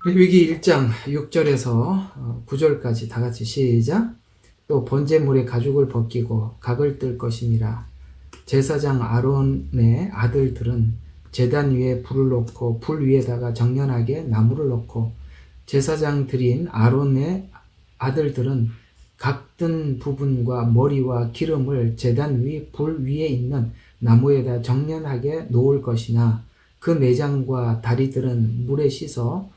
레위기 1장 6절에서 9절까지 다 같이 시작. 또 번제물의 가죽을 벗기고 각을 뜰 것임이라. 제사장 아론의 아들들은 제단 위에 불을 놓고 불 위에다가 정연하게 나무를 놓고, 제사장들인 아론의 아들들은 각든 부분과 머리와 기름을 제단 위 불 위에 있는 나무에다 정연하게 놓을 것이나, 그 내장과 다리들은 물에 씻어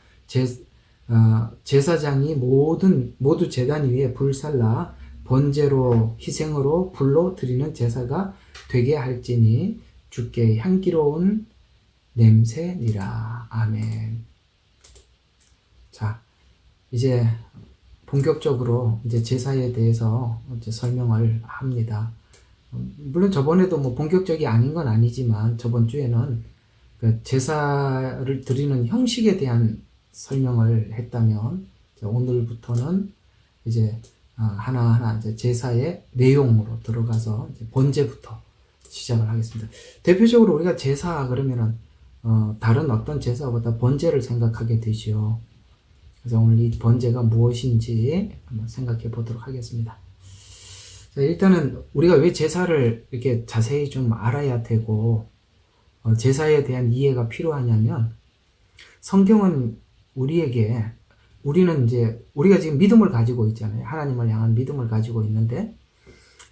제사장이 모두 제단 위에 불살라 번제로 희생으로 불로 드리는 제사가 되게 할지니 주께 향기로운 냄새니라. 아멘. 자, 이제 본격적으로 이제 제사에 대해서 이제 설명을 합니다. 물론 저번에도 뭐 본격적이 아닌 건 아니지만 저번 주에는 그 제사를 드리는 형식에 대한 설명을 했다면, 오늘부터는 이제 하나하나 이제 제사의 내용으로 들어가서 이제 번제부터 시작을 하겠습니다. 대표적으로 우리가 제사 그러면은 다른 어떤 제사보다 번제를 생각하게 되죠. 그래서 오늘 이 번제가 무엇인지 한번 생각해 보도록 하겠습니다. 자, 일단은 우리가 왜 제사를 이렇게 자세히 좀 알아야 되고 제사에 대한 이해가 필요하냐면, 성경은 우리가 지금 믿음을 가지고 있잖아요. 하나님을 향한 믿음을 가지고 있는데,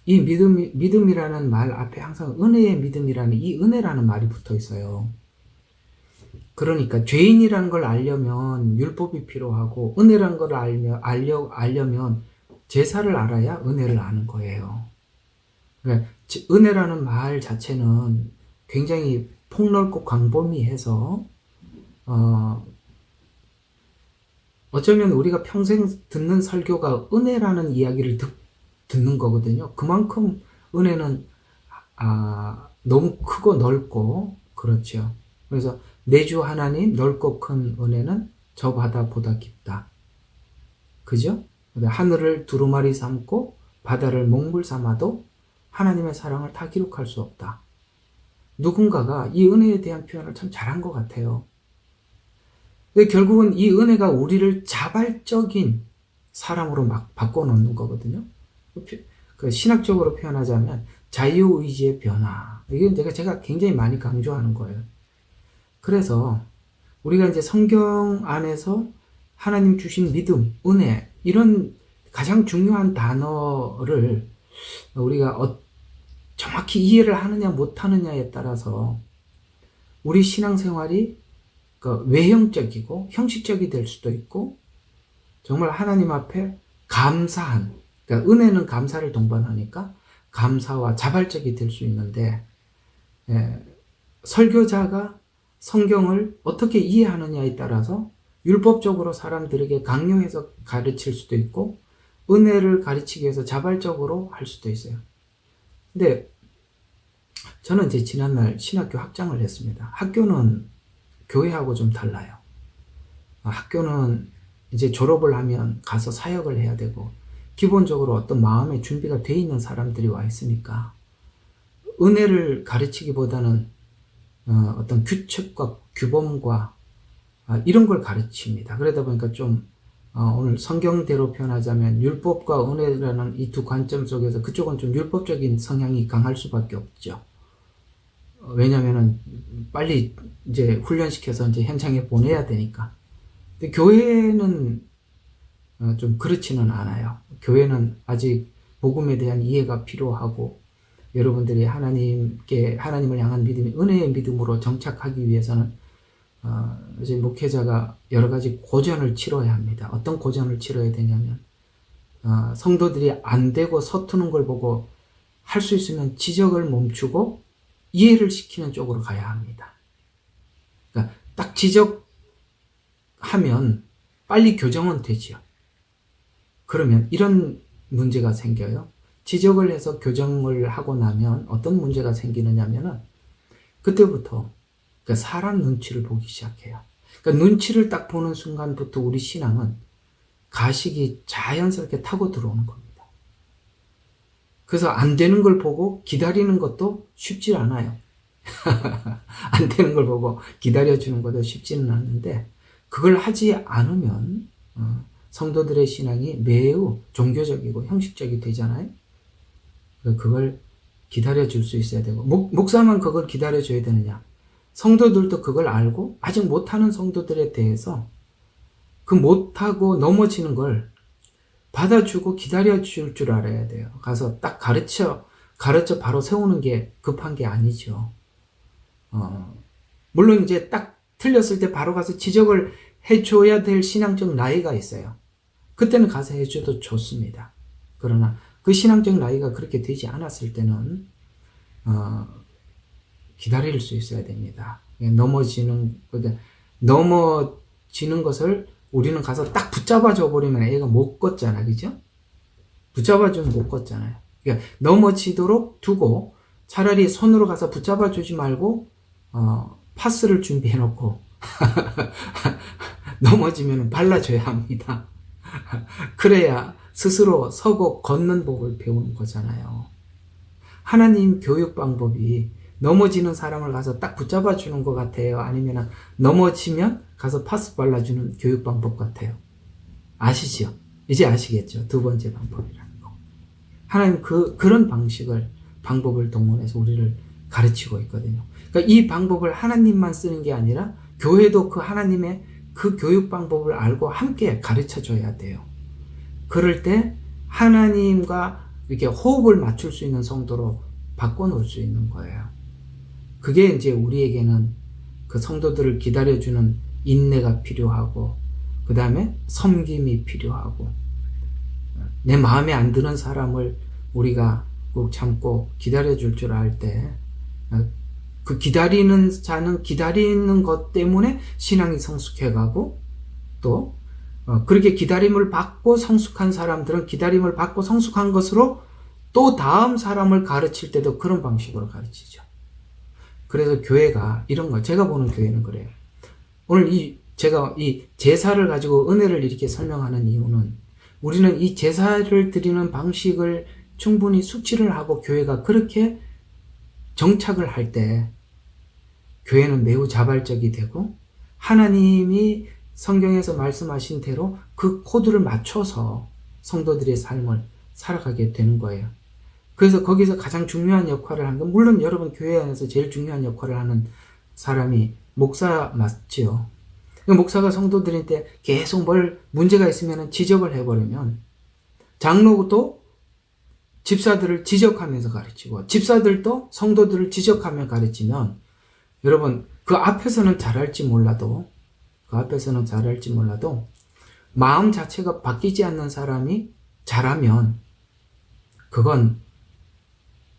이 믿음이라는 말 앞에 항상 은혜의 믿음이라는 이 은혜라는 말이 붙어 있어요. 그러니까 죄인이라는 걸 알려면 율법이 필요하고, 은혜라는 걸 알려면 제사를 알아야 은혜를 아는 거예요. 그러니까 은혜라는 말 자체는 굉장히 폭넓고 광범위해서 어쩌면 우리가 평생 듣는 설교가 은혜라는 이야기를 듣는 거거든요. 그만큼 은혜는 너무 크고 넓고 그렇죠. 그래서 내 주 하나님 넓고 큰 은혜는 저 바다보다 깊다. 그죠? 하늘을 두루마리 삼고 바다를 몽물 삼아도 하나님의 사랑을 다 기록할 수 없다. 누군가가 이 은혜에 대한 표현을 참 잘한 것 같아요. 결국은 이 은혜가 우리를 자발적인 사람으로 막 바꿔놓는 거거든요. 그 신학적으로 표현하자면 자유의지의 변화. 이게 제가 굉장히 많이 강조하는 거예요. 그래서 우리가 이제 성경 안에서 하나님 주신 믿음, 은혜, 이런 가장 중요한 단어를 우리가 정확히 이해를 하느냐 못하느냐에 따라서 우리 신앙생활이 외형적이고 형식적이 될 수도 있고, 정말 하나님 앞에 감사한, 그러니까 은혜는 감사를 동반하니까 감사와 자발적이 될 수 있는데, 설교자가 성경을 어떻게 이해하느냐에 따라서 율법적으로 사람들에게 강요해서 가르칠 수도 있고, 은혜를 가르치기 위해서 자발적으로 할 수도 있어요. 근데 저는 이제 지난날 신학교 학장을 했습니다. 학교는 교회하고 좀 달라요. 학교는 이제 졸업을 하면 가서 사역을 해야 되고, 기본적으로 어떤 마음의 준비가 돼 있는 사람들이 와 있으니까 은혜를 가르치기보다는 어떤 규칙과 규범과 이런 걸 가르칩니다. 그러다 보니까 좀 오늘 성경대로 표현하자면 율법과 은혜라는 이 두 관점 속에서 그쪽은 좀 율법적인 성향이 강할 수밖에 없죠. 왜냐면은 빨리 이제 훈련시켜서 이제 현장에 보내야 되니까. 근데 교회는 좀 그렇지는 않아요. 교회는 아직 복음에 대한 이해가 필요하고, 여러분들이 하나님을 향한 믿음이 은혜의 믿음으로 정착하기 위해서는 이제 목회자가 여러 가지 고전을 치러야 합니다. 어떤 고전을 치러야 되냐면, 성도들이 안 되고 서투는 걸 보고 할 수 있으면 지적을 멈추고 이해를 시키는 쪽으로 가야 합니다. 그러니까 딱 지적하면 빨리 교정은 되지요. 그러면 이런 문제가 생겨요. 지적을 해서 교정을 하고 나면 어떤 문제가 생기느냐면은, 그때부터 그러니까 사람 눈치를 보기 시작해요. 그러니까 눈치를 딱 보는 순간부터 우리 신앙은 가식이 자연스럽게 타고 들어오는 겁니다. 그래서 안 되는 걸 보고 기다리는 것도 쉽지 않아요. 안 되는 걸 보고 기다려주는 것도 쉽지는 않는데, 그걸 하지 않으면 성도들의 신앙이 매우 종교적이고 형식적이 되잖아요. 그걸 기다려줄 수 있어야 되고, 목사만 그걸 기다려줘야 되느냐? 성도들도 그걸 알고 아직 못하는 성도들에 대해서 그 못하고 넘어지는 걸 받아주고 기다려줄 줄 알아야 돼요. 가서 딱 가르쳐 바로 세우는 게 급한 게 아니죠. 물론 이제 딱 틀렸을 때 바로 가서 지적을 해줘야 될 신앙적 나이가 있어요. 그때는 가서 해줘도 좋습니다. 그러나 그 신앙적 나이가 그렇게 되지 않았을 때는 기다릴 수 있어야 됩니다. 넘어지는 것을 우리는 가서 딱 붙잡아 줘 버리면 애가 못 걷잖아, 그죠? 붙잡아 주면 못 걷잖아요. 그러니까 넘어지도록 두고 차라리 손으로 가서 붙잡아 주지 말고 파스를 준비해 놓고 넘어지면 발라줘야 합니다. 그래야 스스로 서고 걷는 법을 배우는 거잖아요. 하나님 교육 방법이 넘어지는 사람을 가서 딱 붙잡아 주는 것 같아요? 아니면 넘어지면 가서 파스 발라주는 교육 방법 같아요? 아시죠? 이제 아시겠죠? 두 번째 방법이라는 거. 하나님 그런 방법을 동원해서 우리를 가르치고 있거든요. 그러니까 이 방법을 하나님만 쓰는 게 아니라 교회도 그 하나님의 그 교육 방법을 알고 함께 가르쳐 줘야 돼요. 그럴 때 하나님과 이렇게 호흡을 맞출 수 있는 성도로 바꿔놓을 수 있는 거예요. 그게 이제 우리에게는 그 성도들을 기다려주는 인내가 필요하고, 그 다음에 섬김이 필요하고, 내 마음에 안 드는 사람을 우리가 꼭 참고 기다려줄 줄 알 때, 그 기다리는 자는 기다리는 것 때문에 신앙이 성숙해가고, 또 그렇게 기다림을 받고 성숙한 사람들은 기다림을 받고 성숙한 것으로 또 다음 사람을 가르칠 때도 그런 방식으로 가르치죠. 그래서 교회가 이런 거, 제가 보는 교회는 그래요. 오늘 제가 이 제사를 가지고 은혜를 이렇게 설명하는 이유는, 우리는 이 제사를 드리는 방식을 충분히 숙지를 하고 교회가 그렇게 정착을 할 때 교회는 매우 자발적이 되고, 하나님이 성경에서 말씀하신 대로 그 코드를 맞춰서 성도들의 삶을 살아가게 되는 거예요. 그래서 거기서 가장 중요한 역할을 하는 건, 물론 여러분 교회 안에서 제일 중요한 역할을 하는 사람이 목사 맞지요. 목사가 성도들한테 계속 문제가 있으면 지적을 해버리면, 장로도 집사들을 지적하면서 가르치고, 집사들도 성도들을 지적하며 가르치면, 여러분 그 앞에서는 잘할지 몰라도 마음 자체가 바뀌지 않는 사람이 잘하면 그건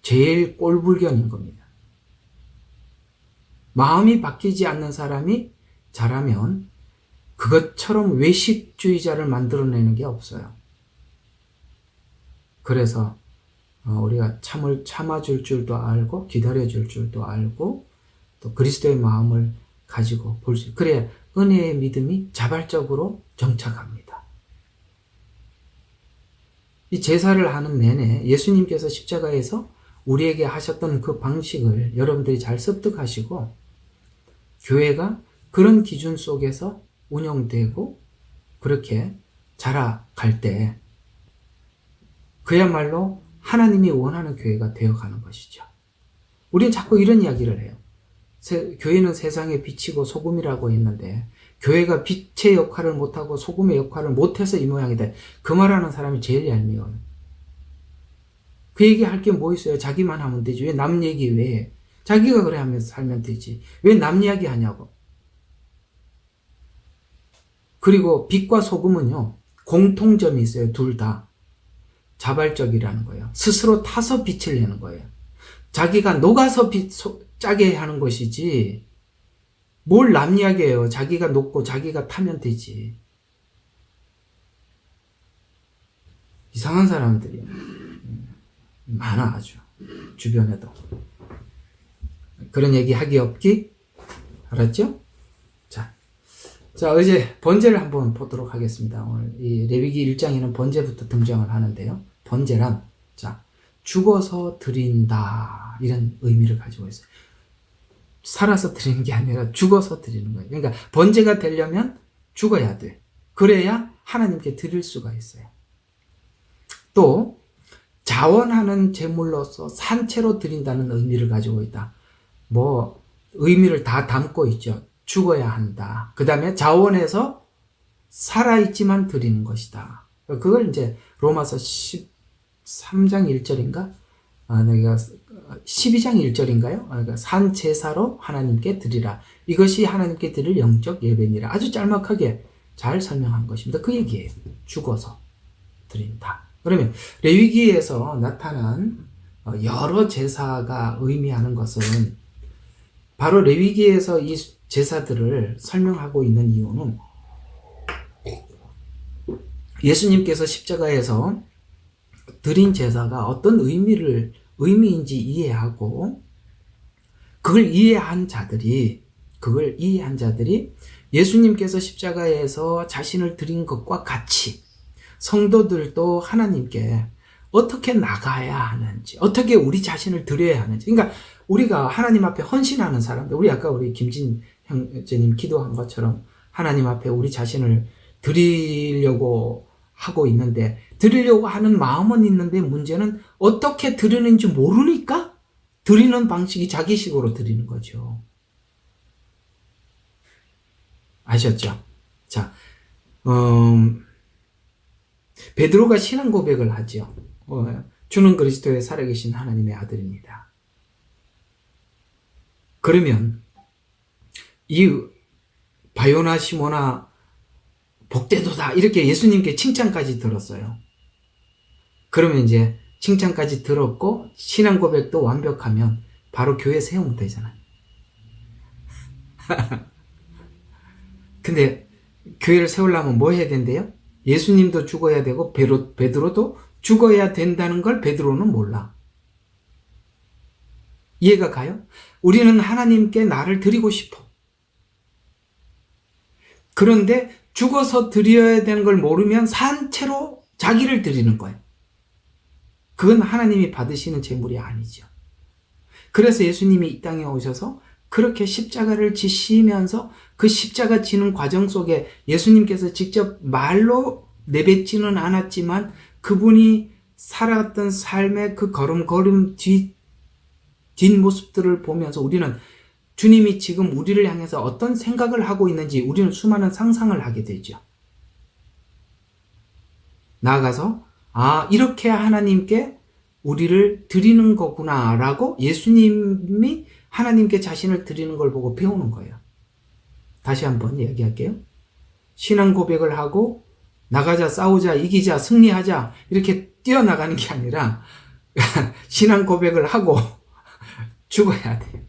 제일 꼴불견인 겁니다. 마음이 바뀌지 않는 사람이 잘하면 그것처럼 외식주의자를 만들어내는 게 없어요. 그래서 우리가 참아줄 줄도 알고 기다려줄 줄도 알고 또 그리스도의 마음을 가지고 볼 수, 그래야 은혜의 믿음이 자발적으로 정착합니다. 이 제사를 하는 내내 예수님께서 십자가에서 우리에게 하셨던 그 방식을 여러분들이 잘 습득하시고, 교회가 그런 기준 속에서 운영되고 그렇게 자라갈 때 그야말로 하나님이 원하는 교회가 되어가는 것이죠. 우리는 자꾸 이런 이야기를 해요. 교회는 세상의 빛이고 소금이라고 했는데, 교회가 빛의 역할을 못하고 소금의 역할을 못해서 이 모양이다. 그 말하는 사람이 제일 얄미워요. 그 얘기할 게 뭐 있어요? 자기만 하면 되지. 왜 남 얘기 왜 해? 자기가 그래 하면서 살면 되지. 왜 남 이야기 하냐고. 그리고 빛과 소금은요, 공통점이 있어요. 둘 다. 자발적이라는 거예요. 스스로 타서 빛을 내는 거예요. 자기가 녹아서 짜게 하는 것이지, 뭘 남 이야기해요. 자기가 녹고 자기가 타면 되지. 이상한 사람들이 많아, 아주. 주변에도. 그런 얘기 하기 없기? 알았죠? 자, 이제 번제를 한번 보도록 하겠습니다. 오늘 이 레위기 1장에는 번제부터 등장을 하는데요. 번제란, 죽어서 드린다, 이런 의미를 가지고 있어요. 살아서 드리는 게 아니라 죽어서 드리는 거예요. 그러니까 번제가 되려면 죽어야 돼. 그래야 하나님께 드릴 수가 있어요. 또 자원하는 제물로서 산채로 드린다는 의미를 가지고 있다. 뭐 의미를 다 담고 있죠. 죽어야 한다. 그 다음에 자원해서 살아있지만 드리는 것이다. 그걸 이제 로마서 13장 1절인가? 내가 12장 1절인가요? 그러니까 산 제사로 하나님께 드리라. 이것이 하나님께 드릴 영적 예배니라. 아주 짤막하게 잘 설명한 것입니다. 그 얘기예요. 죽어서 드린다. 그러면 레위기에서 나타난 여러 제사가 의미하는 것은 바로 레위기에서 이 제사들을 설명하고 있는 이유는 예수님께서 십자가에서 드린 제사가 어떤 의미인지 이해하고 그걸 이해한 자들이 예수님께서 십자가에서 자신을 드린 것과 같이 성도들도 하나님께 어떻게 나가야 하는지, 어떻게 우리 자신을 드려야 하는지. 그러니까 우리가 하나님 앞에 헌신하는 사람들, 우리 김진 형제님 기도한 것처럼 하나님 앞에 우리 자신을 드리려고 하고 있는데, 드리려고 하는 마음은 있는데 문제는 어떻게 드리는지 모르니까 드리는 방식이 자기식으로 드리는 거죠. 아셨죠? 자, 베드로가 신앙 고백을 하죠. 주는 그리스도의 살아계신 하나님의 아들입니다. 그러면 이 바요나 시모나 복되도다 이렇게 예수님께 칭찬까지 들었어요. 그러면 이제 칭찬까지 들었고 신앙 고백도 완벽하면 바로 교회 세우면 되잖아요. 근데 교회를 세우려면 뭐 해야 된대요? 예수님도 죽어야 되고 베드로도 죽어야 된다는 걸 베드로는 몰라. 이해가 가요? 우리는 하나님께 나를 드리고 싶어. 그런데 죽어서 드려야 되는 걸 모르면 산채로 자기를 드리는 거예요. 그건 하나님이 받으시는 제물이 아니죠. 그래서 예수님이 이 땅에 오셔서 그렇게 십자가를 지시면서 그 십자가 지는 과정 속에 예수님께서 직접 말로 내뱉지는 않았지만 그분이 살아갔던 삶의 그 걸음걸음 뒷모습들을 보면서 우리는 주님이 지금 우리를 향해서 어떤 생각을 하고 있는지 우리는 수많은 상상을 하게 되죠. 나아가서 이렇게 하나님께 우리를 드리는 거구나 라고 예수님이 하나님께 자신을 드리는 걸 보고 배우는 거예요. 다시 한번 이야기할게요. 신앙 고백을 하고 나가자, 싸우자, 이기자, 승리하자 이렇게 뛰어나가는 게 아니라 신앙 고백을 하고 죽어야 돼요.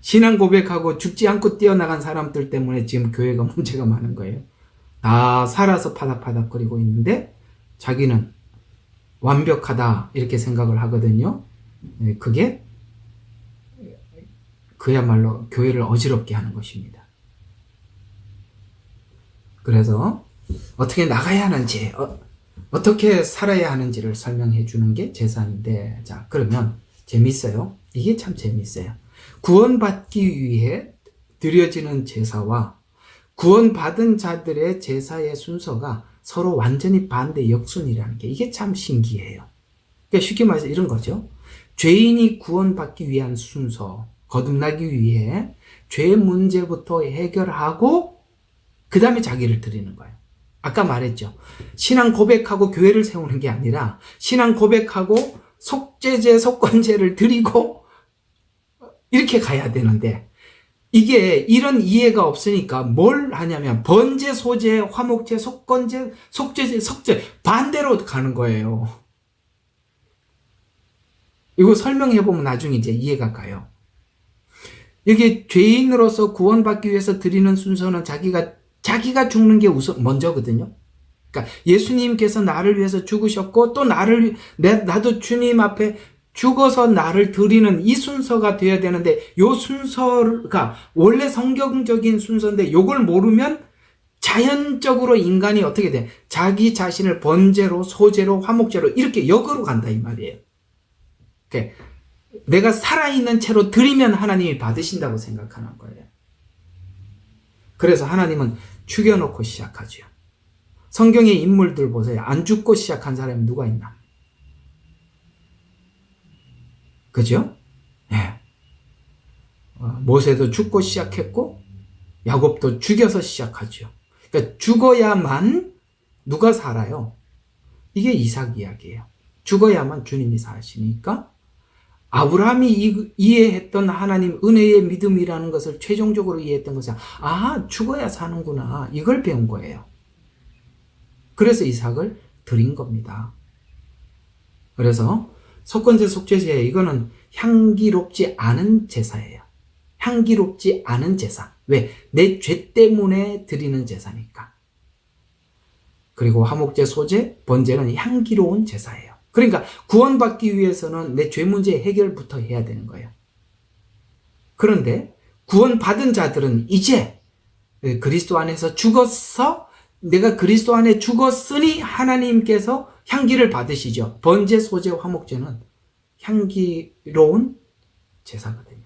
신앙 고백하고 죽지 않고 뛰어나간 사람들 때문에 지금 교회가 문제가 많은 거예요. 다 살아서 파닥파닥거리고 있는데 자기는 완벽하다 이렇게 생각을 하거든요. 그게 그야말로 교회를 어지럽게 하는 것입니다. 그래서 어떻게 나가야 하는지, 어떻게 살아야 하는지를 설명해 주는 게 제사인데, 자, 그러면 재밌어요. 이게 참 재밌어요. 구원받기 위해 드려지는 제사와 구원받은 자들의 제사의 순서가 서로 완전히 반대 역순이라는 게 이게 참 신기해요. 그러니까 쉽게 말해서 이런 거죠. 죄인이 구원받기 위한 순서, 거듭나기 위해 죄 문제부터 해결하고 그 다음에 자기를 드리는 거예요. 아까 말했죠. 신앙 고백하고 교회를 세우는 게 아니라 신앙 고백하고 속죄제, 속건제를 드리고 이렇게 가야 되는데 이게 이런 이해가 없으니까 뭘 하냐면 번제, 소제, 화목제, 속건제, 속죄제, 석제 반대로 가는 거예요. 이거 설명해보면 나중에 이제 이해가 가요. 이게 죄인으로서 구원받기 위해서 드리는 순서는 자기가 죽는 게 먼저거든요. 그러니까 예수님께서 나를 위해서 죽으셨고 또 나도 주님 앞에 죽어서 나를 드리는 이 순서가 되어야 되는데 요 순서가 원래 성경적인 순서인데 요걸 모르면 자연적으로 인간이 어떻게 돼? 자기 자신을 번제로, 소제로, 화목제로 이렇게 역으로 간다 이 말이에요. 그러니까 내가 살아있는 채로 드리면 하나님이 받으신다고 생각하는 거예요. 그래서 하나님은 죽여놓고 시작하죠. 성경의 인물들 보세요. 안 죽고 시작한 사람이 누가 있나? 그죠? 예. 모세도 죽고 시작했고 야곱도 죽여서 시작하죠. 그러니까 죽어야만 누가 살아요? 이게 이삭 이야기예요. 죽어야만 주님이 사시니까 아브라함이 이해했던 하나님 은혜의 믿음이라는 것을 최종적으로 이해했던 것은 죽어야 사는구나. 이걸 배운 거예요. 그래서 이삭을 드린 겁니다. 그래서 속건제 속죄제 이거는 향기롭지 않은 제사예요. 향기롭지 않은 제사. 왜? 내 죄 때문에 드리는 제사니까. 그리고 화목제, 소제, 번제는 향기로운 제사예요. 그러니까 구원받기 위해서는 내 죄 문제 해결부터 해야 되는 거예요. 그런데 구원받은 자들은 이제 그리스도 안에서 죽어서 내가 그리스도 안에 죽었으니 하나님께서 향기를 받으시죠. 번제, 소제, 화목제는 향기로운 제사거든요.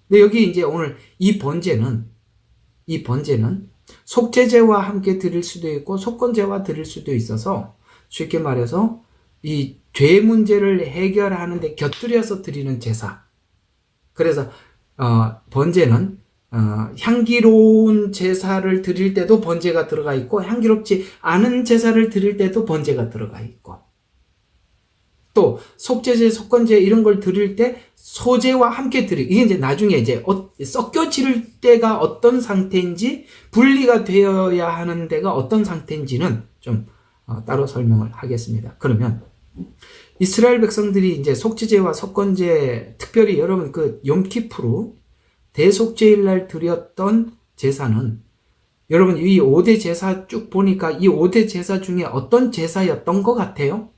근데 여기 이제 오늘 이 번제는 속죄제와 함께 드릴 수도 있고 속건제와 드릴 수도 있어서 쉽게 말해서 이 죄 문제를 해결하는데 곁들여서 드리는 제사. 그래서 번제는 향기로운 제사를 드릴 때도 번제가 들어가 있고 향기롭지 않은 제사를 드릴 때도 번제가 들어가 있고 또 속죄제, 속건제 이런 걸 드릴 때 소제와 함께 드리고 이게 이제 나중에 이제 섞여질 때가 어떤 상태인지 분리가 되어야 하는 데가 어떤 상태인지는 좀 따로 설명을 하겠습니다. 그러면 이스라엘 백성들이 이제 속죄제와 속건제 특별히 여러분 그 욤키푸르 대속죄일 날 드렸던 제사는 여러분 이 5대 제사 쭉 보니까 이 5대 제사 중에 어떤 제사였던 것 같아요?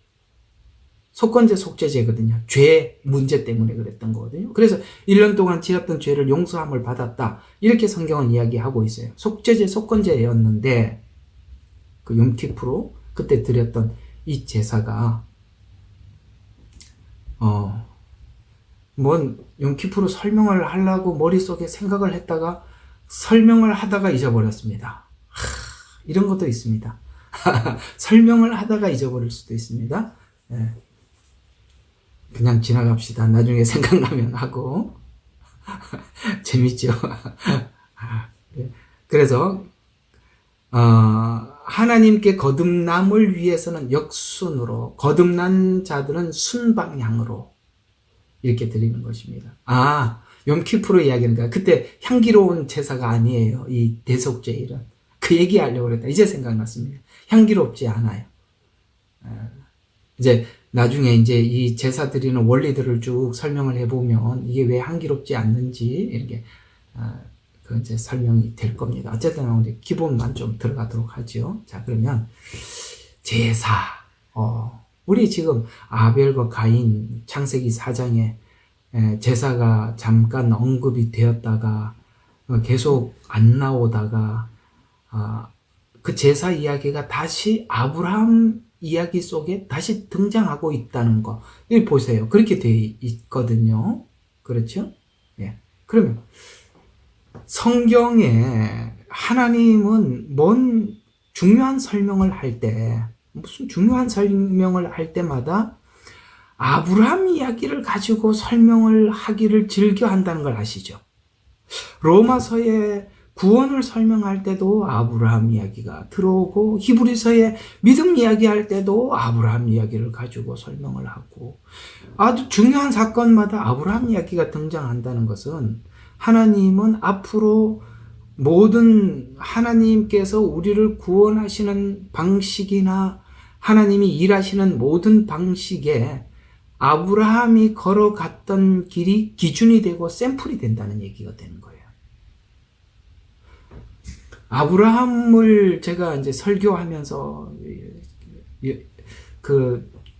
속건제 속죄제거든요. 죄 문제 때문에 그랬던 거거든요. 그래서 1년 동안 지었던 죄를 용서함을 받았다. 이렇게 성경은 이야기하고 있어요. 속죄제 속건제였는데 그 욤키푸르 그때 드렸던 이 제사가 욤키푸르 설명을 하려고 머릿속에 생각을 했다가 설명을 하다가 잊어버렸습니다. 이런 것도 있습니다. 설명을 하다가 잊어버릴 수도 있습니다. 네. 그냥 지나갑시다. 나중에 생각나면 하고. 재밌죠? 그래서 하나님께 거듭남을 위해서는 역순으로, 거듭난 자들은 순방향으로 이렇게 드리는 것입니다. 욤키푸르 이야기니까 그때 향기로운 제사가 아니에요. 이 대속죄일은. 그 얘기하려고 그랬다. 이제 생각났습니다. 향기롭지 않아요. 이제 나중에 이제 이 제사 드리는 원리들을 쭉 설명을 해보면 이게 왜 향기롭지 않는지 이렇게 그 이제 설명이 될 겁니다. 어쨌든 우리 기본만 좀 들어가도록 하죠. 자, 그러면 제사. 우리 지금 아벨과 가인 창세기 4장에 제사가 잠깐 언급이 되었다가 계속 안 나오다가 그 제사 이야기가 다시 아브라함 이야기 속에 다시 등장하고 있다는 거. 여기 보세요. 그렇게 되어 있거든요. 그렇죠? 예. 그러면 성경에 하나님은 뭔 중요한 설명을 할 때, 무슨 중요한 설명을 할 때마다 아브라함 이야기를 가지고 설명을 하기를 즐겨 한다는 걸 아시죠? 로마서에 구원을 설명할 때도 아브라함 이야기가 들어오고 히브리서에 믿음 이야기할 때도 아브라함 이야기를 가지고 설명을 하고 아주 중요한 사건마다 아브라함 이야기가 등장한다는 것은 하나님은 앞으로 모든 하나님께서 우리를 구원하시는 방식이나 하나님이 일하시는 모든 방식에 아브라함이 걸어갔던 길이 기준이 되고 샘플이 된다는 얘기가 되는 거예요. 아브라함을 제가 이제 설교하면서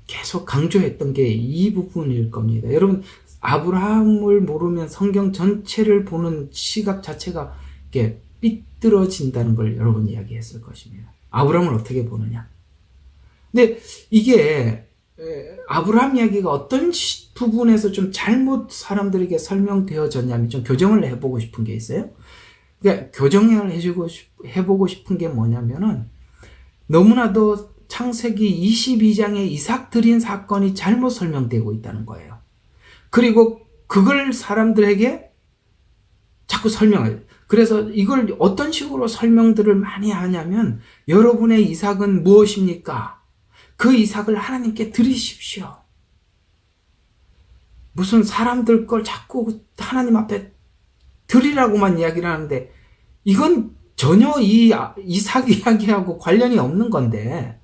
계속 강조했던 게 이 부분일 겁니다. 여러분, 아브라함을 모르면 성경 전체를 보는 시각 자체가 이렇게 삐뚤어진다는 걸 여러분 이야기했을 것입니다. 아브라함을 어떻게 보느냐? 근데 이게 아브라함 이야기가 어떤 부분에서 좀 잘못 사람들에게 설명되어졌냐면 좀 교정을 해보고 싶은 게 있어요. 그러니까 교정을 해보고 싶은 게 뭐냐면은 너무나도 창세기 22장에 이삭 드린 사건이 잘못 설명되고 있다는 거예요. 그리고 그걸 사람들에게 자꾸 설명해요. 그래서 이걸 어떤 식으로 설명들을 많이 하냐면 여러분의 이삭은 무엇입니까? 그 이삭을 하나님께 드리십시오. 무슨 사람들 걸 자꾸 하나님 앞에 드리라고만 이야기를 하는데 이건 전혀 이 이삭 이야기하고 관련이 없는 건데,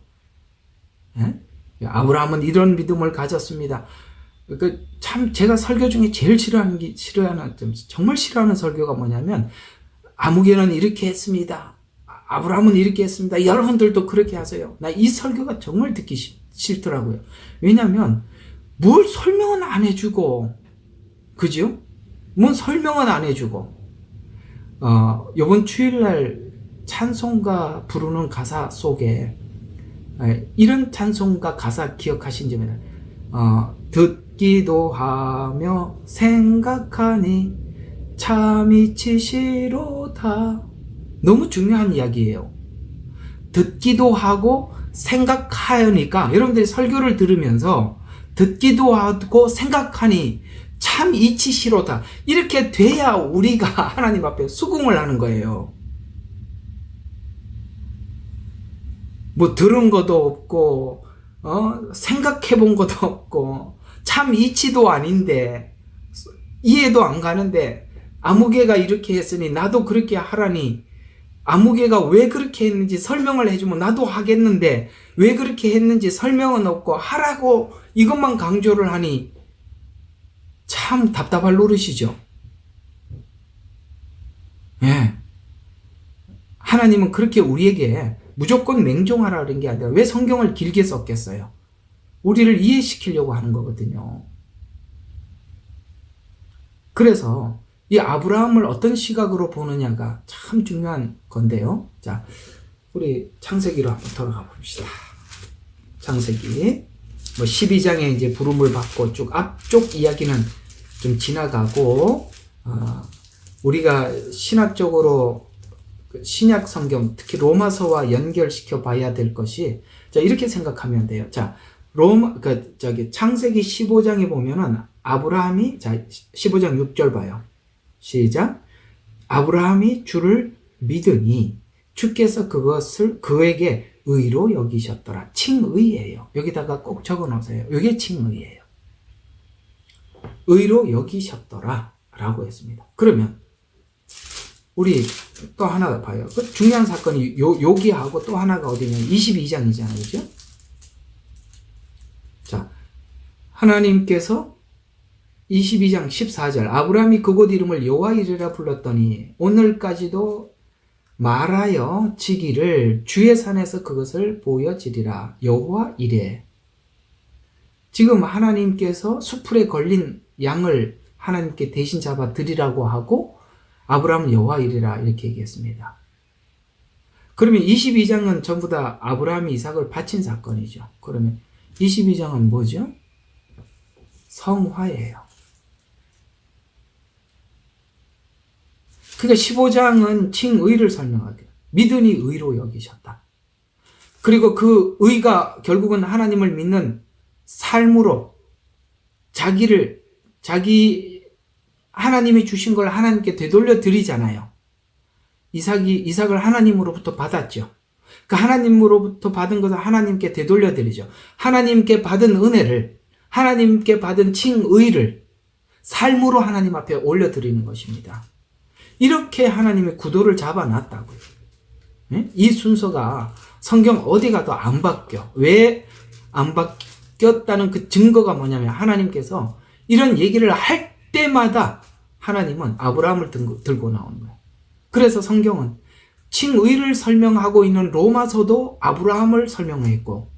예? 아브라함은 이런 믿음을 가졌습니다. 참 제가 설교 중에 제일 정말 싫어하는 설교가 뭐냐면 아무개는 이렇게 했습니다. 아브라함은 이렇게 했습니다. 여러분들도 그렇게 하세요. 나 이 설교가 정말 듣기 싫더라고요. 왜냐하면 뭘 설명은 안 해주고, 그죠? 뭘 설명은 안 해주고, 요번 주일날 찬송가 부르는 가사 속에 이런 찬송가 가사 기억하신지 듣기도 하며 생각하니 참 이치시로다. 너무 중요한 이야기예요. 듣기도 하고 생각하니까 여러분들이 설교를 들으면서 듣기도 하고 생각하니 참 이치시로다. 이렇게 돼야 우리가 하나님 앞에 수긍을 하는 거예요. 뭐 들은 것도 없고 생각해 본 것도 없고 참 이치도 아닌데 이해도 안 가는데 아무개가 이렇게 했으니 나도 그렇게 하라니, 아무개가 왜 그렇게 했는지 설명을 해주면 나도 하겠는데 왜 그렇게 했는지 설명은 없고 하라고 이것만 강조를 하니 참 답답할 노릇이죠. 예. 하나님은 그렇게 우리에게 무조건 맹종하라 그런 게 아니라 왜 성경을 길게 썼겠어요? 우리를 이해시키려고 하는 거거든요. 그래서 이 아브라함을 어떤 시각으로 보느냐가 참 중요한 건데요. 자, 우리 창세기로 한번 돌아가 봅시다. 창세기 12장에 이제 부름을 받고 쭉 앞쪽 이야기는 좀 지나가고, 우리가 신학적으로 신약 성경 특히 로마서와 연결시켜 봐야 될 것이, 자, 이렇게 생각하면 돼요. 자, 창세기 15장에 보면은 아브라함이, 자, 15장 6절 봐요. 시작. 아브라함이 주를 믿으니 주께서 그것을 그에게 의로 여기셨더라. 칭의예요. 여기다가 꼭 적어 놓으세요. 이게 칭의예요. 의로 여기셨더라 라고 했습니다. 그러면 우리 또 하나 봐요. 그 중요한 사건이 여기하고 또 하나가 어디냐면 22장이잖아요. 그죠? 자, 하나님께서 22장 14절 아브라함이 그곳 이름을 여호와이레라 불렀더니 오늘까지도 말하여 지기를 주의 산에서 그것을 보여지리라. 여호와이레. 지금 하나님께서 수풀에 걸린 양을 하나님께 대신 잡아 드리라고 하고 아브라함은 여호와이레라 이렇게 얘기했습니다. 그러면 22장은 전부 다 아브라함이 이삭을 바친 사건이죠. 그러면 22장은 뭐죠? 성화예요. 그러니까 15장은 칭의를 설명하게 믿으니 의로 여기셨다. 그리고 그 의가 결국은 하나님을 믿는 삶으로 자기 하나님이 주신 걸 하나님께 되돌려 드리잖아요. 이삭을 하나님으로부터 받았죠. 그 하나님으로부터 받은 것을 하나님께 되돌려 드리죠. 하나님께 받은 은혜를, 하나님께 받은 칭의를 삶으로 하나님 앞에 올려 드리는 것입니다. 이렇게 하나님이 구도를 잡아놨다고요. 이 순서가 성경 어디 가도 안 바뀌어. 왜 안 바뀌었다는 그 증거가 뭐냐면 하나님께서 이런 얘기를 할 때마다 하나님은 아브라함을 들고 나오는 거예요. 그래서 성경은 칭의를 설명하고 있는 로마서도 아브라함을 설명했고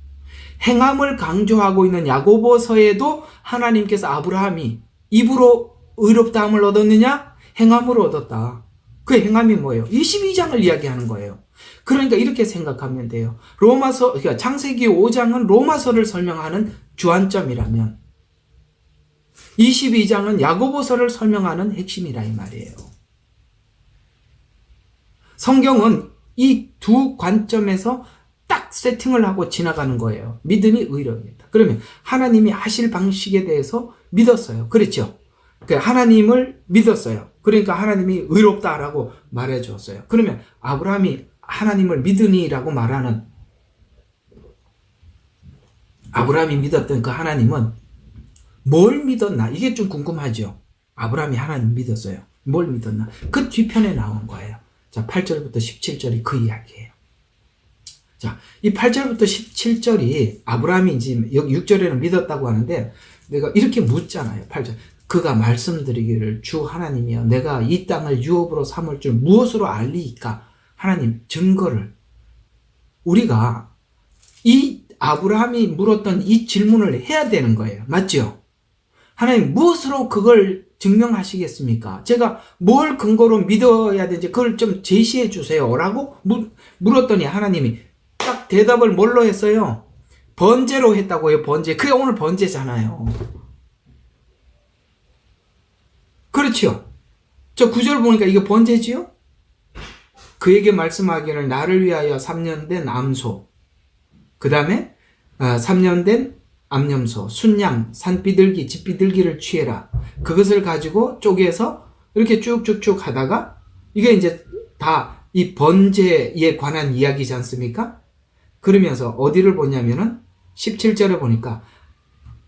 행함을 강조하고 있는 야고보서에도 하나님께서 아브라함이 입으로 의롭다함을 얻었느냐? 행함으로 얻었다. 그 행함이 뭐예요? 22장을 이야기하는 거예요. 그러니까 이렇게 생각하면 돼요. 그러니까 창세기 5장은 로마서를 설명하는 주안점이라면 22장은 야고보서를 설명하는 핵심이라 이 말이에요. 성경은 이 두 관점에서 딱 세팅을 하고 지나가는 거예요. 믿음이 의로입니다. 그러면 하나님이 하실 방식에 대해서 믿었어요. 그렇죠? 하나님을 믿었어요. 그러니까 하나님이 의롭다라고 말해 주었어요. 그러면 아브라함이 하나님을 믿으니라고 말하는 아브라함이 믿었던 그 하나님은 뭘 믿었나? 이게 좀 궁금하죠? 아브라함이 하나님 믿었어요. 뭘 믿었나? 그 뒤편에 나온 거예요. 자, 8절부터 17절이 그 이야기예요. 자, 이 8절부터 17절이 아브라함이 이제 여기 6절에는 믿었다고 하는데 내가 이렇게 묻잖아요. 8절. 그가 말씀드리기를 주 하나님이여 내가 이 땅을 유업으로 삼을 줄 무엇으로 알리이까? 하나님 증거를 우리가 이 아브라함이 물었던 이 질문을 해야 되는 거예요. 맞죠? 하나님 무엇으로 그걸 증명하시겠습니까? 제가 뭘 근거로 믿어야 되는지 그걸 좀 제시해 주세요. 라고 물었더니 하나님이 딱 대답을 뭘로 했어요? 번제로 했다고요. 번제. 그게 오늘 번제잖아요. 그렇죠? 저 구절 보니까 이게 번제지요? 그에게 말씀하기를 나를 위하여 3년 된 암소 그 다음에 3년 된 암염소, 순양, 산비둘기, 집비둘기를 취해라. 그것을 가지고 쪼개서 이렇게 쭉쭉쭉 하다가 이게 이제 다 이 번제에 관한 이야기지 않습니까? 그러면서 어디를 보냐면은 17절에 보니까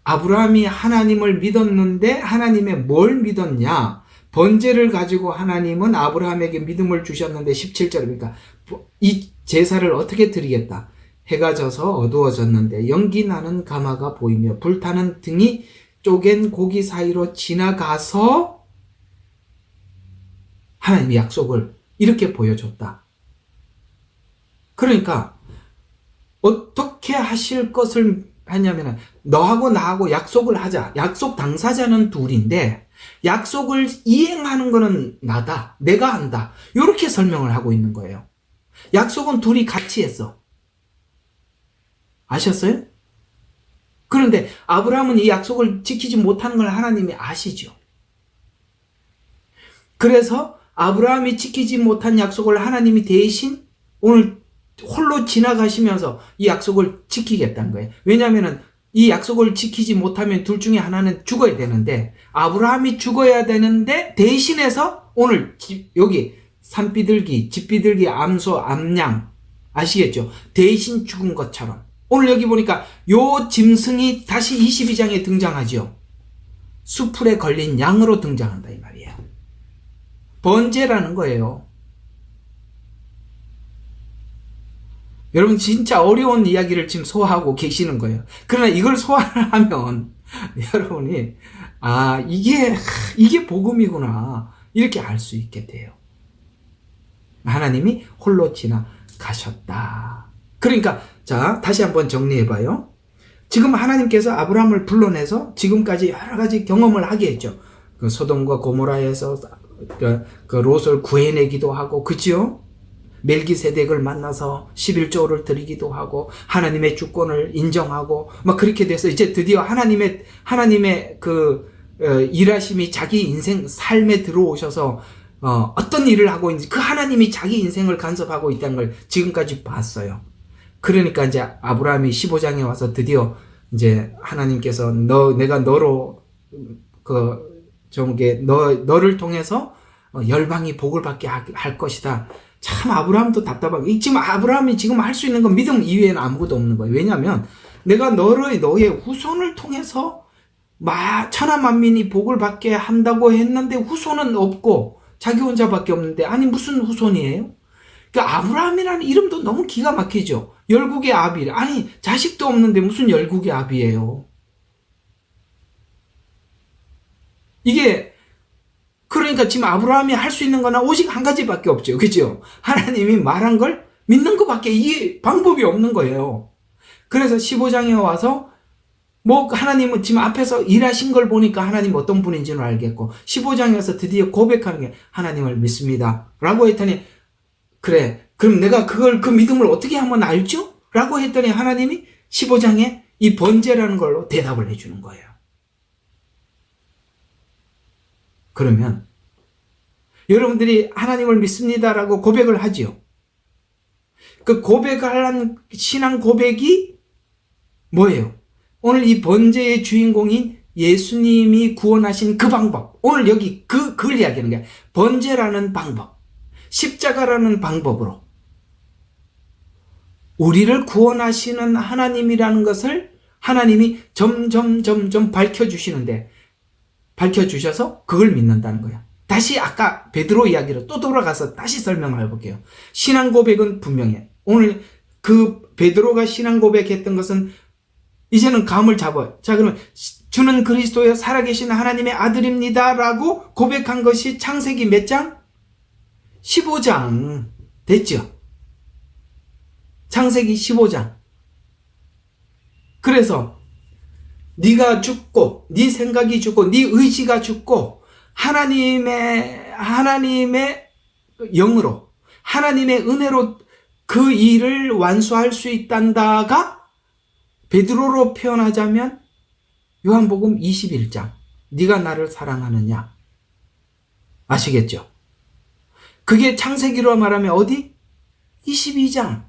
아브라함이 하나님을 믿었는데 하나님의 뭘 믿었냐? 번제를 가지고 하나님은 아브라함에게 믿음을 주셨는데 17절이니까 이 제사를 어떻게 드리겠다? 해가 져서 어두워졌는데 연기 나는 가마가 보이며 불타는 등이 쪼갠 고기 사이로 지나가서 하나님의 약속을 이렇게 보여줬다. 그러니까 어떻게 하실 것을 하냐면 너하고 나하고 약속을 하자. 약속 당사자는 둘인데 약속을 이행하는 거는 나다. 내가 한다. 이렇게 설명을 하고 있는 거예요. 약속은 둘이 같이 했어. 아셨어요? 그런데 아브라함은 이 약속을 지키지 못하는 걸 하나님이 아시죠. 그래서 아브라함이 지키지 못한 약속을 하나님이 대신 오늘 홀로 지나가시면서 이 약속을 지키겠다는 거예요. 왜냐하면 이 약속을 지키지 못하면 둘 중에 하나는 죽어야 되는데 아브라함이 죽어야 되는데 대신해서 오늘 여기 산비둘기, 집비둘기, 암소, 암양 아시겠죠? 대신 죽은 것처럼 오늘 여기 보니까 요 짐승이 다시 22장에 등장하죠. 수풀에 걸린 양으로 등장한다 이 말이에요. 번제라는 거예요. 여러분 진짜 어려운 이야기를 지금 소화하고 계시는 거예요. 그러나 이걸 소화를 하면 여러분이 이게 복음이구나 이렇게 알 수 있게 돼요. 하나님이 홀로 지나가셨다. 그러니까 자 다시 한번 정리해봐요. 지금 하나님께서 아브라함을 불러내서 지금까지 여러 가지 경험을 하게 했죠. 그 소돔과 고모라에서 그 롯을 구해내기도 하고 그죠? 멜기세덱을 만나서 11조를 드리기도 하고 하나님의 주권을 인정하고 막 그렇게 돼서 이제 드디어 하나님의 그 일하심이 자기 인생 삶에 들어오셔서 어떤 일을 하고 있는지 그 하나님이 자기 인생을 간섭하고 있다는 걸 지금까지 봤어요. 그러니까 이제 아브라함이 15장에 와서 드디어 이제 하나님께서 내가 너로 너를 통해서 열방이 복을 받게 할 것이다. 참 아브라함도 답답하고 지금 아브라함이 지금 할 수 있는 건 믿음 이외에는 아무것도 없는 거예요. 왜냐하면 내가 너의 후손을 통해서 천하 만민이 복을 받게 한다고 했는데 후손은 없고 자기 혼자밖에 없는데 아니 무슨 후손이에요? 그러니까 아브라함이라는 이름도 너무 기가 막히죠. 열국의 아비. 아니 자식도 없는데 무슨 열국의 아비예요. 이게 그러니까 지금 아브라함이 할 수 있는 거는 오직 한 가지밖에 없죠. 그죠? 하나님이 말한 걸 믿는 것밖에 이 방법이 없는 거예요. 그래서 15장에 와서 하나님은 지금 앞에서 일하신 걸 보니까 하나님 어떤 분인지는 알겠고 15장에 와서 드디어 고백하는 게 하나님을 믿습니다. 라고 했더니 그래 그럼 내가 그 믿음을 어떻게 하면 알죠? 라고 했더니 하나님이 15장에 이 번제라는 걸로 대답을 해주는 거예요. 그러면 여러분들이 하나님을 믿습니다라고 고백을 하지요. 그 고백하는 신앙 고백이 뭐예요? 오늘 이 번제의 주인공인 예수님이 구원하신 그 방법. 오늘 여기 그걸 이야기하는 거야. 번제라는 방법, 십자가라는 방법으로 우리를 구원하시는 하나님이라는 것을 하나님이 점점 밝혀주시는데, 밝혀주셔서 그걸 믿는다는 거야. 다시 아까 베드로 이야기로 또 돌아가서 다시 설명을 해볼게요. 신앙 고백은 분명해. 오늘 그 베드로가 신앙 고백했던 것은 이제는 감을 잡아요. 자, 그러면 주는 그리스도여 살아계신 하나님의 아들입니다 라고 고백한 것이 창세기 몇 장? 15장 됐죠? 창세기 15장. 그래서 네가 죽고 네 생각이 죽고 네 의지가 죽고 하나님의 영으로 하나님의 은혜로 그 일을 완수할 수 있단다가 베드로로 표현하자면 요한복음 21장 네가 나를 사랑하느냐 아시겠죠? 그게 창세기로 말하면 어디? 22장.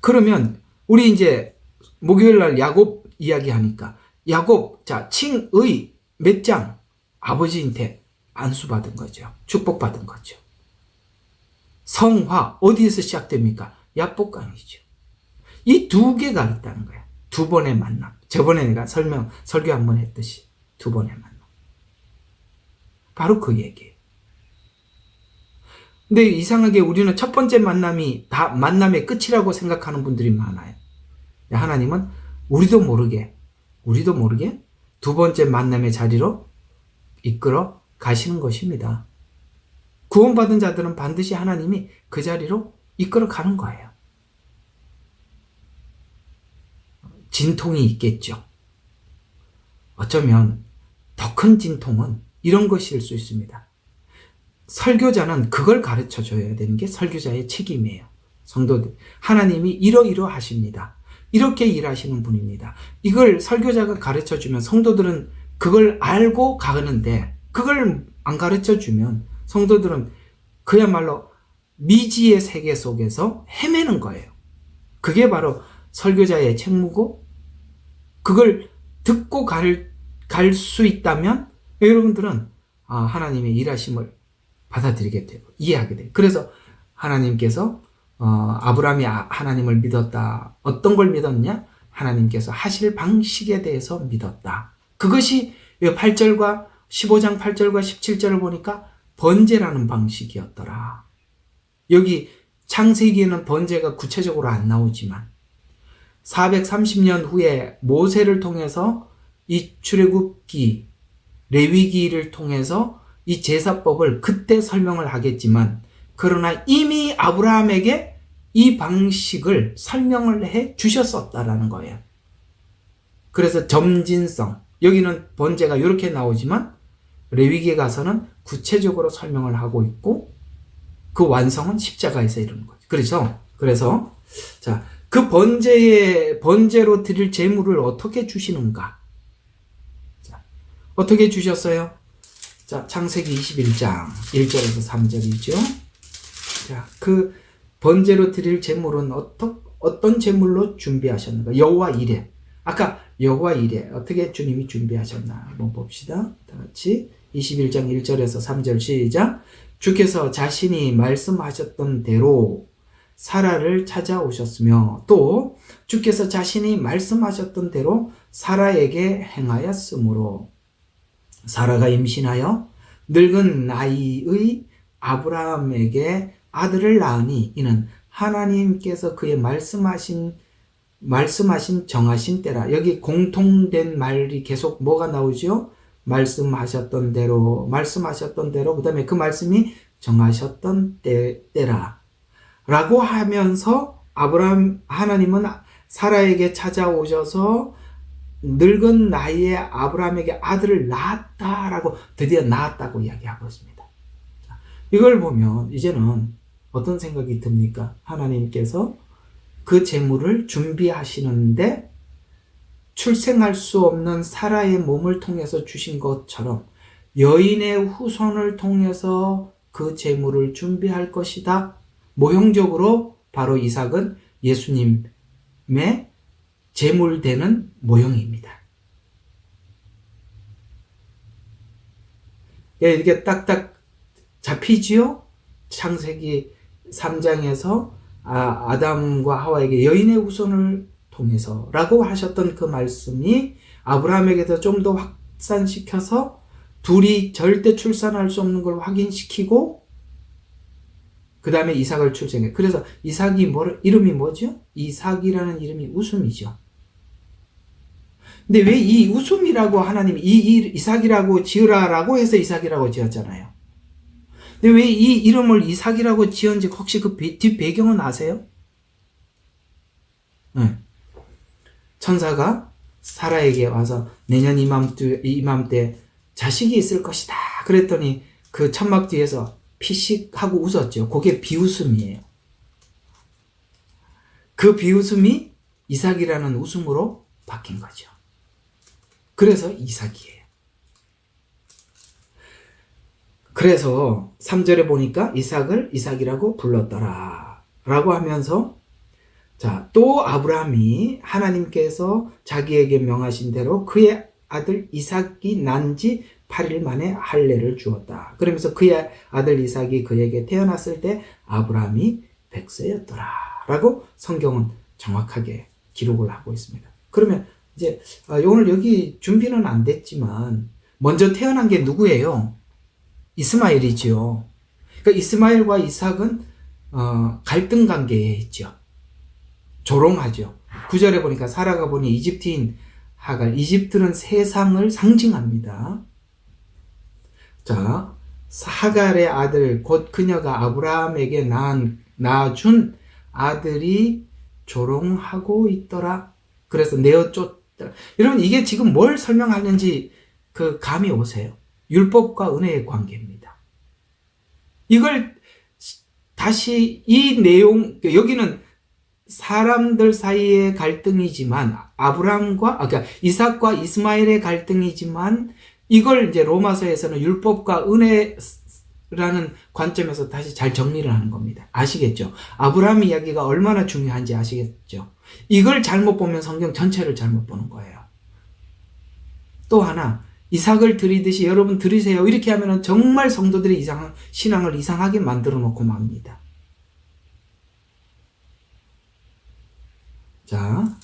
그러면 우리 이제 목요일날 야곱 이야기하니까 야곱, 자, 칭의 몇 장? 아버지한테 안수받은 거죠. 축복받은 거죠. 성화 어디에서 시작됩니까? 야복강이죠. 이 두 개가 있다는 거야. 두 번의 만남. 저번에 내가 설교 한번 했듯이 두 번의 만남. 바로 그 얘기예요. 근데 이상하게 우리는 첫 번째 만남이 다 만남의 끝이라고 생각하는 분들이 많아요. 하나님은 우리도 모르게 두 번째 만남의 자리로 이끌어 가시는 것입니다. 구원받은 자들은 반드시 하나님이 그 자리로 이끌어 가는 거예요. 진통이 있겠죠. 어쩌면 더 큰 진통은 이런 것일 수 있습니다. 설교자는 그걸 가르쳐 줘야 되는 게 설교자의 책임이에요. 성도들, 하나님이 이러이러하십니다. 이렇게 일하시는 분입니다. 이걸 설교자가 가르쳐 주면 성도들은 그걸 알고 가는데, 그걸 안 가르쳐 주면 성도들은 그야말로 미지의 세계 속에서 헤매는 거예요. 그게 바로 설교자의 책무고, 그걸 듣고 갈 수 있다면 여러분들은 하나님의 일하심을 받아들이게 되고 이해하게 돼요. 그래서 하나님께서 아브라함이 하나님을 믿었다. 어떤 걸 믿었냐? 하나님께서 하실 방식에 대해서 믿었다. 그것이 8절과 15장 8절과 17절을 보니까 번제라는 방식이었더라. 여기 창세기에는 번제가 구체적으로 안 나오지만 430년 후에 모세를 통해서 이 출애굽기, 레위기를 통해서 이 제사법을 그때 설명을 하겠지만, 그러나 이미 아브라함에게 이 방식을 설명을 해 주셨었다라는 거예요. 그래서 점진성, 여기는 번제가 이렇게 나오지만 레위기에 가서는 구체적으로 설명을 하고 있고, 그 완성은 십자가에서 이루는 거죠. 그래서 자, 그 번제로 드릴 제물을 어떻게 주시는가? 자, 어떻게 주셨어요? 자, 창세기 21장 1절에서 3절이죠. 자, 그 번제로 드릴 제물은 어떤 제물로 준비하셨는가? 여호와 이레. 아까 여호와 이레 어떻게 주님이 준비하셨나 한번 봅시다. 다 같이 21장 1절에서 3절 시작. 주께서 자신이 말씀하셨던 대로 사라를 찾아오셨으며, 또 주께서 자신이 말씀하셨던 대로 사라에게 행하였으므로 사라가 임신하여 늙은 나이의 아브라함에게 아들을 낳으니, 이는 하나님께서 그의 말씀하신 정하신 때라. 여기 공통된 말이 계속 뭐가 나오죠? 말씀하셨던 대로, 그 다음에 그 말씀이 정하셨던 때라 라고 하면서 하나님은 사라에게 찾아오셔서 늙은 나이에 아브라함에게 아들을 낳았다라고, 드디어 낳았다고 이야기하고 있습니다. 이걸 보면 이제는 어떤 생각이 듭니까? 하나님께서 그 제물을 준비하시는데 출생할 수 없는 사라의 몸을 통해서 주신 것처럼 여인의 후손을 통해서 그 재물을 준비할 것이다. 모형적으로 바로 이삭은 예수님의 재물되는 모형입니다. 이렇게 딱딱 잡히지요? 창세기 3장에서 아담과 하와에게 여인의 후손을 통해서 라고 하셨던 그 말씀이 아브라함에게서 좀 더 확산시켜서 둘이 절대 출산할 수 없는 걸 확인시키고 그 다음에 이삭을 출생해. 그래서 이삭이 이름이 뭐죠? 이삭이라는 이름이 웃음이죠. 근데 왜 이 웃음이라고 하나님이 이삭이라고 지으라라고 해서 이삭이라고 지었잖아요. 근데 왜 이 이름을 이삭이라고 지은지 혹시 그 뒷 배경은 아세요? 네. 천사가 사라에게 와서 내년 이맘때 자식이 있을 것이다. 그랬더니 그 천막 뒤에서 피식하고 웃었죠. 그게 비웃음이에요. 그 비웃음이 이삭이라는 웃음으로 바뀐 거죠. 그래서 이삭이에요. 그래서 3절에 보니까 이삭을 이삭이라고 불렀더라 라고 하면서 자, 또 아브라함이 하나님께서 자기에게 명하신 대로 그의 아들 이삭이 난 지 8일 만에 할례를 주었다. 그러면서 그의 아들 이삭이 그에게 태어났을 때 아브라함이 100세였더라 라고 성경은 정확하게 기록을 하고 있습니다. 그러면 이제 오늘 여기 준비는 안 됐지만 먼저 태어난 게 누구예요? 이스마엘이죠. 그러니까 이스마엘과 이삭은 갈등 관계에 있죠. 조롱하죠. 9절에 보니까 사라가 보니 이집트인 하갈, 이집트는 세상을 상징합니다. 자, 하갈의 아들 곧 그녀가 아브라함에게 낳아준 아들이 조롱하고 있더라. 그래서 내어 쫓더라. 여러분 이게 지금 뭘 설명하는지 그 감이 오세요? 율법과 은혜의 관계입니다. 이걸 다시 이 내용, 여기는 사람들 사이의 갈등이지만 그러니까 이삭과 이스마엘의 갈등이지만 이걸 이제 로마서에서는 율법과 은혜라는 관점에서 다시 잘 정리를 하는 겁니다. 아시겠죠? 아브라함 이야기가 얼마나 중요한지 아시겠죠? 이걸 잘못 보면 성경 전체를 잘못 보는 거예요. 또 하나 이삭을 드리듯이 여러분 드리세요. 이렇게 하면 정말 성도들의 신앙을 이상하게 만들어 놓고 맙니다. 자,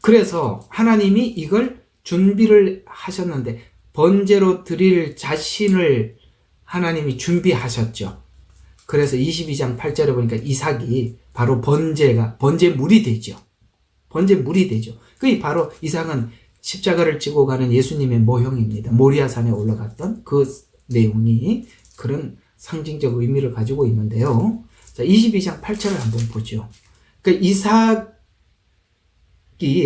그래서 하나님이 이걸 준비를 하셨는데 번제로 드릴 자신을 하나님이 준비하셨죠. 그래서 22장 8절에 보니까 이삭이 바로 번제물이 되죠. 번제물이 되죠. 그게 바로 이삭은 십자가를 지고 가는 예수님의 모형입니다. 모리아산에 올라갔던 그 내용이 그런 상징적 의미를 가지고 있는데요. 자, 22장 8절을 한번 보죠. 그러니까 이삭이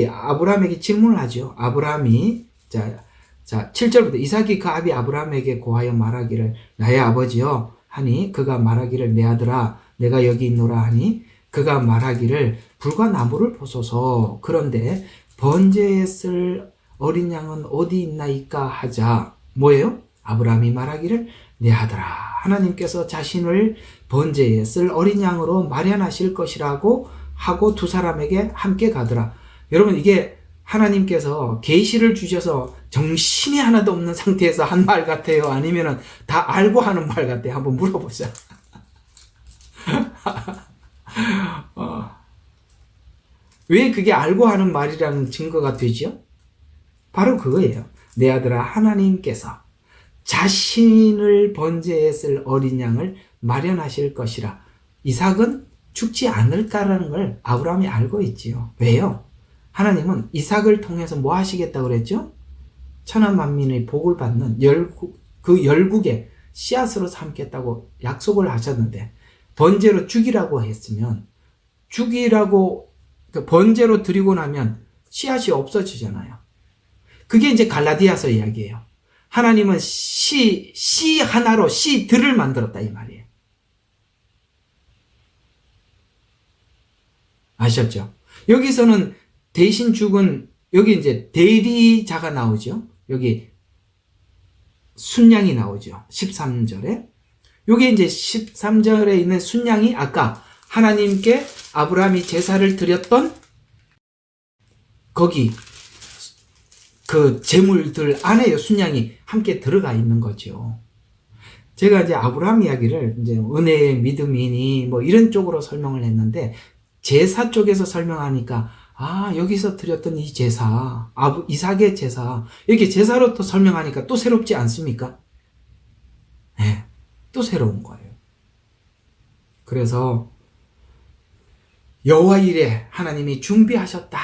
아브라함에게 질문을 하죠. 아브라함이 자 7절부터 이삭이 그 아비 아브라함에게 고하여 말하기를 나의 아버지여 하니 그가 말하기를 내 아들아 내가 여기 있노라 하니 그가 말하기를 불과 나무를 보소서. 그런데 번제에 쓸 어린 양은 어디 있나이까 하자. 뭐예요? 아브라함이 말하기를 내 아들아 하나님께서 자신을 번제에 쓸 어린 양으로 마련하실 것이라고 하고 두 사람에게 함께 가더라. 여러분 이게 하나님께서 계시를 주셔서 정신이 하나도 없는 상태에서 한 말 같아요? 아니면은 다 알고 하는 말 같아요? 한번 물어보자. 왜 그게 알고 하는 말이라는 증거가 되죠? 바로 그거예요. 내 아들아 하나님께서 자신을 번제에 쓸 어린 양을 마련하실 것이라. 이삭은 죽지 않을까라는 걸 아브라함이 알고 있지요. 왜요? 하나님은 이삭을 통해서 뭐 하시겠다고 그랬죠? 천하 만민의 복을 받는 그 열국의 씨앗으로 삼겠다고 약속을 하셨는데 번제로 죽이라고 했으면 번제로 드리고 나면 씨앗이 없어지잖아요. 그게 이제 갈라디아서 이야기예요. 하나님은 씨 하나로 씨들을 만들었다 이 말이에요. 아셨죠? 여기서는 대신 죽은 여기 이제 대리자가 나오죠. 여기 순양이 나오죠. 13절에. 요게 이제 13절에 있는 순양이 아까 하나님께 아브라함이 제사를 드렸던 거기 그 제물들 안에 순양이 함께 들어가 있는 거죠. 제가 이제 아브라함 이야기를 이제 은혜의 믿음이니 뭐 이런 쪽으로 설명을 했는데 제사 쪽에서 설명하니까 여기서 드렸던 이 제사, 이삭의 제사, 이렇게 제사로 또 설명하니까 또 새롭지 않습니까? 네, 또 새로운 거예요. 그래서 여호와 일에 하나님이 준비하셨다.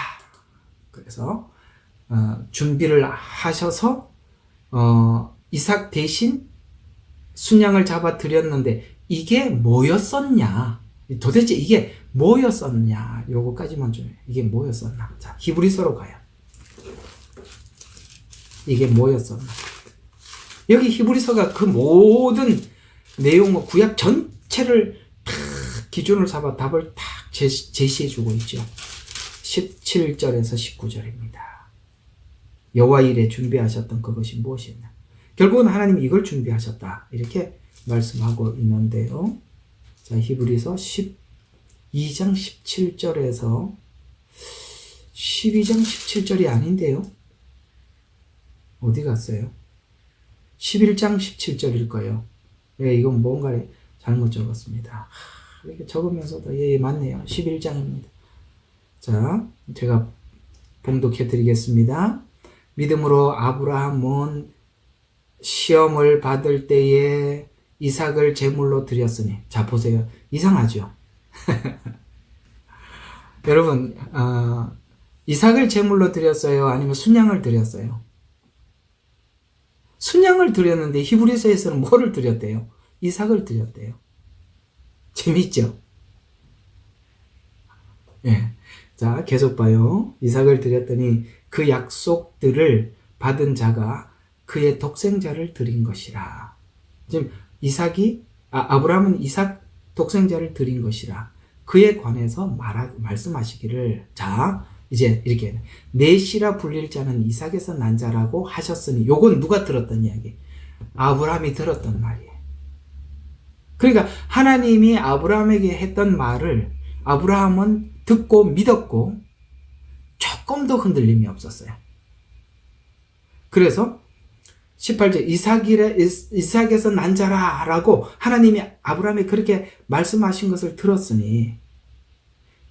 그래서 준비를 하셔서 이삭 대신 순양을 잡아 드렸는데 이게 뭐였었냐? 도대체 이게 뭐였었냐? 요거까지만 좀 이게 뭐였었나? 자, 히브리서로 가요. 이게 뭐였었나? 여기 히브리서가 그 모든 내용, 구약 전체를 탁 기준을 삼아 답을 탁 제시해 주고 있죠. 17절에서 19절입니다. 여호와 일에 준비하셨던 그것이 무엇이냐? 결국은 하나님이 이걸 준비하셨다. 이렇게 말씀하고 있는데요. 자, 히브리서 12장 17절에서 12장 17절이 아닌데요. 어디 갔어요? 11장 17절일 거예요. 이건 뭔가 잘못 적었습니다. 이렇게 적으면서도 맞네요. 11장입니다. 자, 제가 봉독해 드리겠습니다. 믿음으로 아브라함은 시험을 받을 때에 이삭을 제물로 드렸으니. 자, 보세요. 이상하죠? 여러분, 이삭을 제물로 드렸어요? 아니면 순양을 드렸어요? 순양을 드렸는데 히브리서에서는 뭐를 드렸대요? 이삭을 드렸대요. 재밌죠? 예. 자, 계속 봐요. 이삭을 드렸더니 그 약속들을 받은 자가 그의 독생자를 드린 것이라. 지금 아브라함은 이삭 독생자를 드린 것이라. 그에 관해서 말씀하시기를, 자, 이제 이렇게 넷이라 불릴 자는 이삭에서 난 자라고 하셨으니, 요건 누가 들었던 이야기? 아브라함이 들었던 말이에요. 그러니까 하나님이 아브라함에게 했던 말을 아브라함은 듣고 믿었고 조금도 흔들림이 없었어요. 그래서 18절 이삭에서 난 자라 라고 하나님이 아브라함이 그렇게 말씀하신 것을 들었으니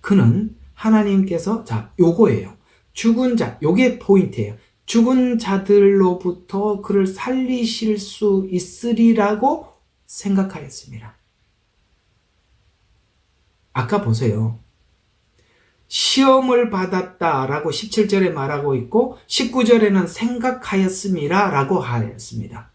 그는 하나님께서, 자, 요거예요. 죽은 자, 요게 포인트예요. 죽은 자들로부터 그를 살리실 수 있으리라고 생각하였습니다. 아까 보세요. 시험을 받았다라고 17절에 말하고 있고 19절에는 생각하였음이라라고 하였습니다.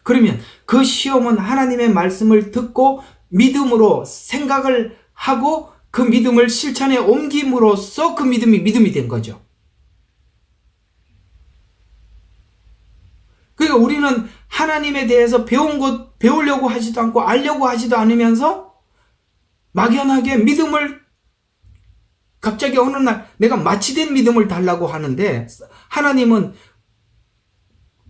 그러면 그 시험은 하나님의 말씀을 듣고 믿음으로 생각을 하고 그 믿음을 실천에 옮김으로써 그 믿음이 된 거죠. 그러니까 우리는 하나님에 대해서 배우려고 하지도 않고 알려고 하지도 않으면서 막연하게 믿음을 갑자기 어느 날 내가 마취된 믿음을 달라고 하는데 하나님은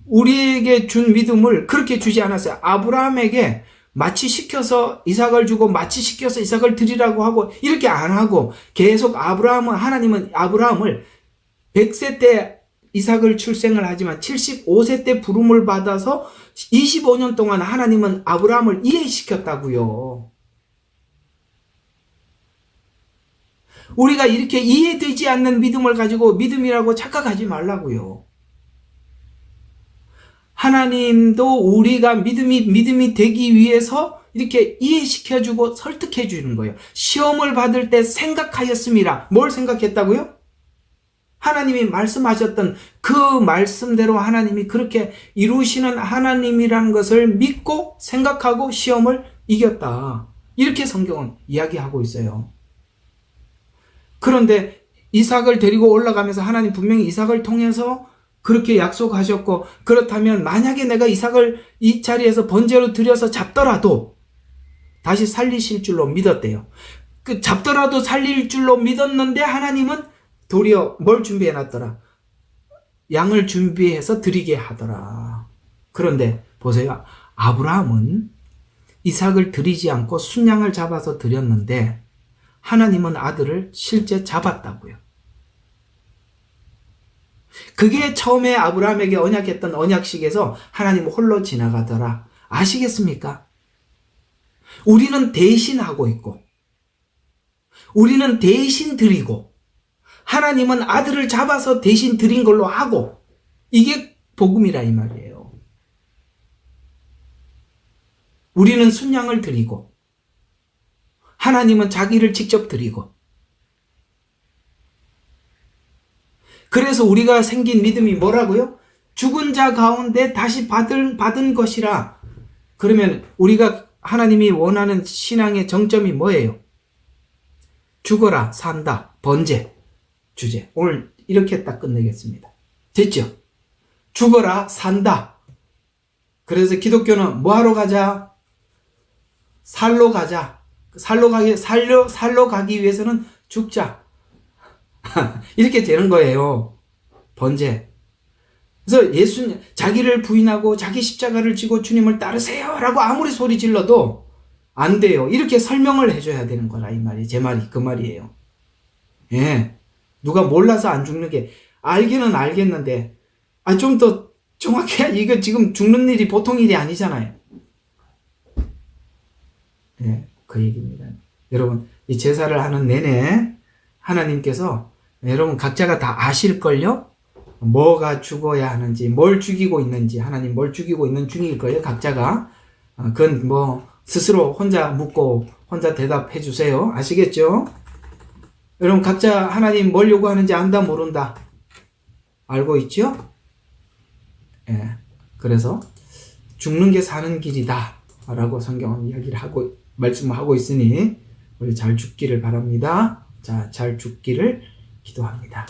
우리에게 준 믿음을 그렇게 주지 않았어요. 아브라함에게 마취시켜서 이삭을 주고 마취시켜서 이삭을 드리라고 하고 이렇게 안 하고 계속 하나님은 아브라함을 100세 때 이삭을 출생을 하지만 75세 때 부름을 받아서 25년 동안 하나님은 아브라함을 이해시켰다고요. 우리가 이렇게 이해되지 않는 믿음을 가지고 믿음이라고 착각하지 말라고요. 하나님도 우리가 믿음이 되기 위해서 이렇게 이해시켜주고 설득해주는 거예요. 시험을 받을 때 생각하였음이라. 뭘 생각했다고요? 하나님이 말씀하셨던 그 말씀대로 하나님이 그렇게 이루시는 하나님이라는 것을 믿고 생각하고 시험을 이겼다. 이렇게 성경은 이야기하고 있어요. 그런데 이삭을 데리고 올라가면서 하나님 분명히 이삭을 통해서 그렇게 약속하셨고, 그렇다면 만약에 내가 이삭을 이 자리에서 번제로 드려서 잡더라도 다시 살리실 줄로 믿었대요. 잡더라도 살릴 줄로 믿었는데 하나님은 도리어 뭘 준비해놨더라? 양을 준비해서 드리게 하더라. 그런데 보세요. 아브라함은 이삭을 드리지 않고 순양을 잡아서 드렸는데 하나님은 아들을 실제 잡았다고요. 그게 처음에 아브라함에게 언약했던 언약식에서 하나님 홀로 지나가더라. 아시겠습니까? 우리는 대신하고 있고 우리는 대신 드리고 하나님은 아들을 잡아서 대신 드린 걸로 하고 이게 복음이라 이 말이에요. 우리는 순양을 드리고 하나님은 자기를 직접 드리고 그래서 우리가 생긴 믿음이 뭐라고요? 죽은 자 가운데 다시 받은 것이라. 그러면 우리가 하나님이 원하는 신앙의 정점이 뭐예요? 죽어라 산다 번제 주제. 오늘 이렇게 딱 끝내겠습니다. 됐죠? 죽어라 산다. 그래서 기독교는 뭐하러 가자? 살로 가자. 살로 가기 위해서는 죽자. 이렇게 되는 거예요. 번제. 그래서 예수님 자기를 부인하고 자기 십자가를 지고 주님을 따르세요 라고 아무리 소리 질러도 안 돼요. 이렇게 설명을 해줘야 되는 거라 이 말이. 제 말이 그 말이에요. 예. 누가 몰라서 안 죽는 게 알기는 알겠는데 좀 더 정확해야 이거 지금 죽는 일이 보통 일이 아니잖아요. 예, 그 얘기입니다. 여러분 이 제사를 하는 내내 하나님께서 여러분 각자가 다 아실걸요? 뭐가 죽어야 하는지 뭘 죽이고 있는지 하나님 뭘 죽이고 있는 중일 거예요. 각자가. 그건 뭐 스스로 혼자 묻고 혼자 대답해 주세요. 아시겠죠? 여러분 각자 하나님 뭘 요구하는지 안다 모른다 알고 있죠? 예. 그래서 죽는 게 사는 길이다 라고 성경은 이야기를 하고 말씀하고 있으니 우리 잘 죽기를 바랍니다. 자, 잘 죽기를 기도합니다.